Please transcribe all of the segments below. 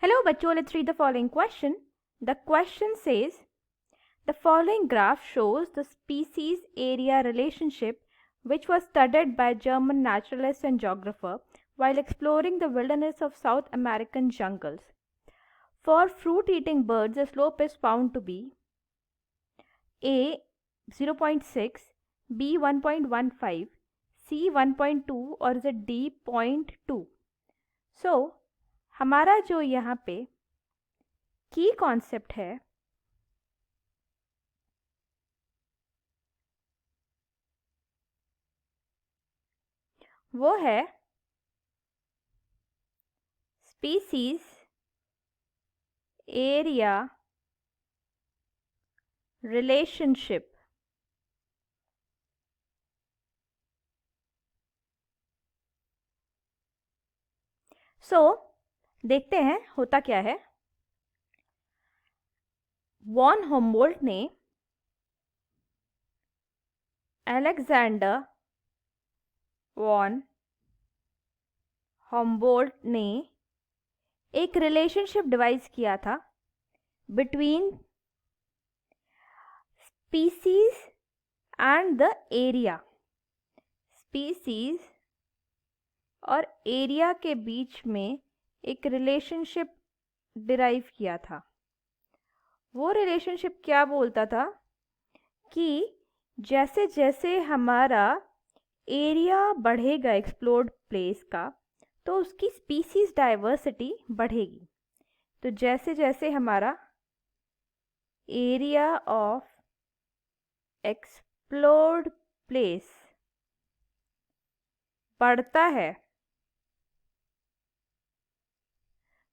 Hello, bachcho. Let's read the following question. The question says, the following graph shows the species area relationship which was studied by German naturalist and geographer while exploring the wilderness of South American jungles. For fruit-eating birds, the slope is found to be A 0.6, B 1.15, C 1.2 और is it D 0.2. So, हमारा जो यहाँ पे की concept है वो है species area relationship. सो देखते हैं होता क्या है. वॉन हुम्बोल्ट ने अलेक्जेंडर वॉन हुम्बोल्ट ने एक रिलेशनशिप डिवाइस किया था between species and the area. Species और एरिया के बीच में एक रिलेशनशिप डिराइव किया था. वो रिलेशनशिप क्या बोलता था कि जैसे जैसे हमारा एरिया बढ़ेगा एक्सप्लोर्ड प्लेस का तो उसकी स्पीसीज डाइवर्सिटी बढ़ेगी. तो जैसे जैसे हमारा एरिया ऑफ एक्सप्लोर्ड प्लेस बढ़ता है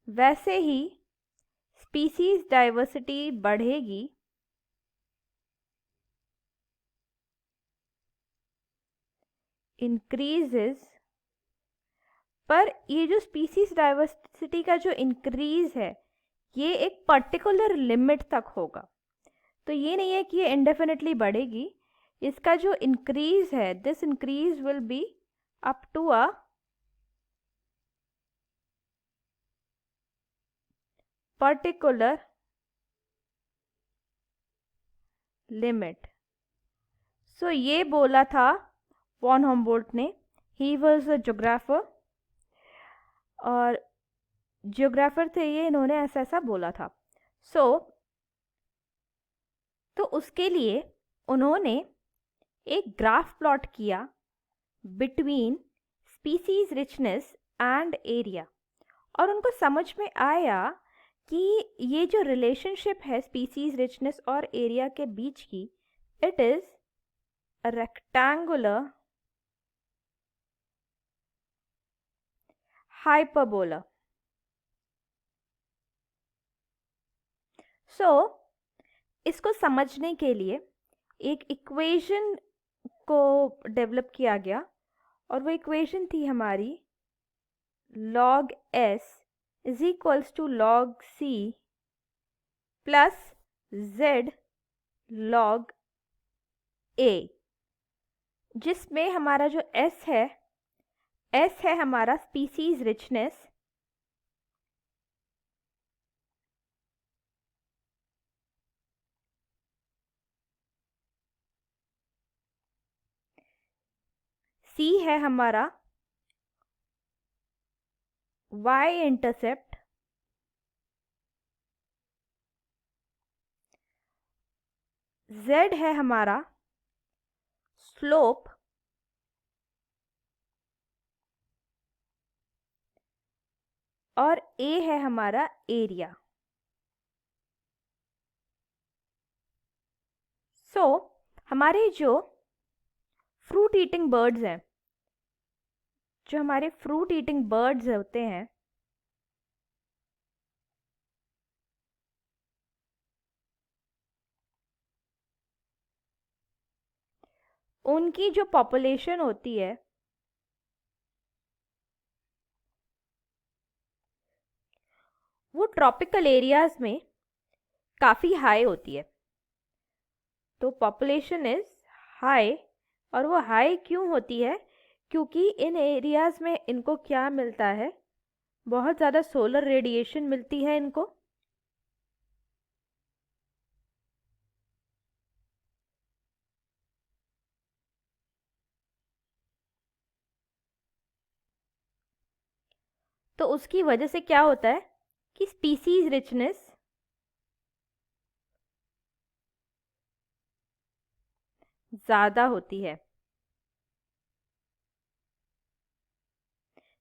वैसे ही स्पीसीज डाइवर्सिटी बढ़ेगी. इंक्रीजेस. पर ये जो स्पीसीज डाइवर्सिटी का जो इंक्रीज है ये एक पर्टिकुलर लिमिट तक होगा. तो ये नहीं है कि ये इंडेफिनिटली बढ़ेगी. इसका जो इंक्रीज है this increase will be up to a particular limit. So ये बोला था वॉन हुम्बोल्ट ने. ही वॉज अ ज्योग्राफर और ज्योग्राफर थे ये. इन्होंने ऐसा ऐसा बोला था. तो उसके लिए उन्होंने एक ग्राफ प्लॉट किया between species richness and area और उनको समझ में आया कि ये जो रिलेशनशिप है स्पीसीज रिचनेस और एरिया के बीच की it is a rectangular hyperbola. So इसको समझने के लिए एक इक्वेशन को डेवलप किया गया और वो इक्वेशन थी हमारी log s is equals to log c plus z log a, जिसमें हमारा जो s है हमारा स्पीसीज रिचनेस. c है हमारा y इंटरसेप्ट. z है हमारा स्लोप और a है हमारा एरिया. सो हमारे जो फ्रूट ईटिंग बर्ड्स हैं, जो हमारे फ्रूट ईटिंग बर्ड्स होते हैं उनकी जो पॉपुलेशन होती है वो ट्रॉपिकल एरियाज में काफ़ी हाई होती है. तो पॉपुलेशन इज हाई. और वो हाई क्यों होती है? क्योंकि इन एरियाज में इनको क्या मिलता है? बहुत ज़्यादा सोलर रेडिएशन मिलती है इनको। तो उसकी वजह से क्या होता है कि स्पीसीज रिचनेस ज़्यादा होती है।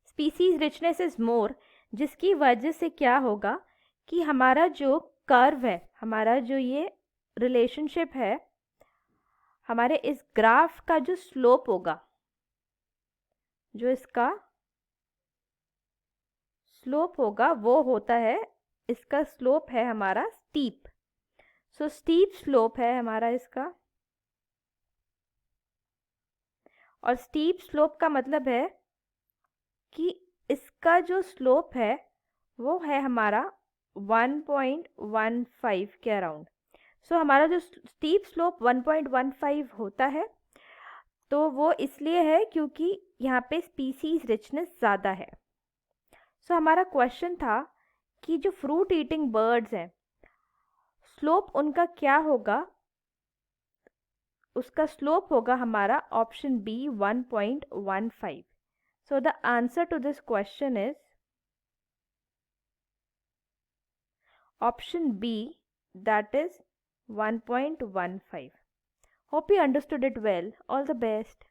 स्पीसीज रिचनेस इज मोर, जिसकी वजह से क्या होगा कि हमारा जो कर्व है, हमारा जो ये रिलेशनशिप है, हमारे इस ग्राफ का जो स्लोप होगा, जो इसका स्लोप होगा वो होता है, इसका स्लोप है हमारा स्टीप। सो स्टीप स्लोप है हमारा इसका, और स्टीप स्लोप का मतलब है कि इसका जो स्लोप है वो है हमारा 1.15 के अराउंड। सो हमारा जो स्टीप स्लोप 1.15 होता है, तो वो इसलिए है क्योंकि यहाँ पे स्पीसीज रिचनेस ज़्यादा है। सो हमारा क्वेश्चन था कि जो फ्रूट ईटिंग बर्ड्स हैं, स्लोप उनका क्या होगा, उसका स्लोप होगा हमारा option B 1.15। So the answer to this question is option B, that is 1.15. Hope you understood it well. All the best.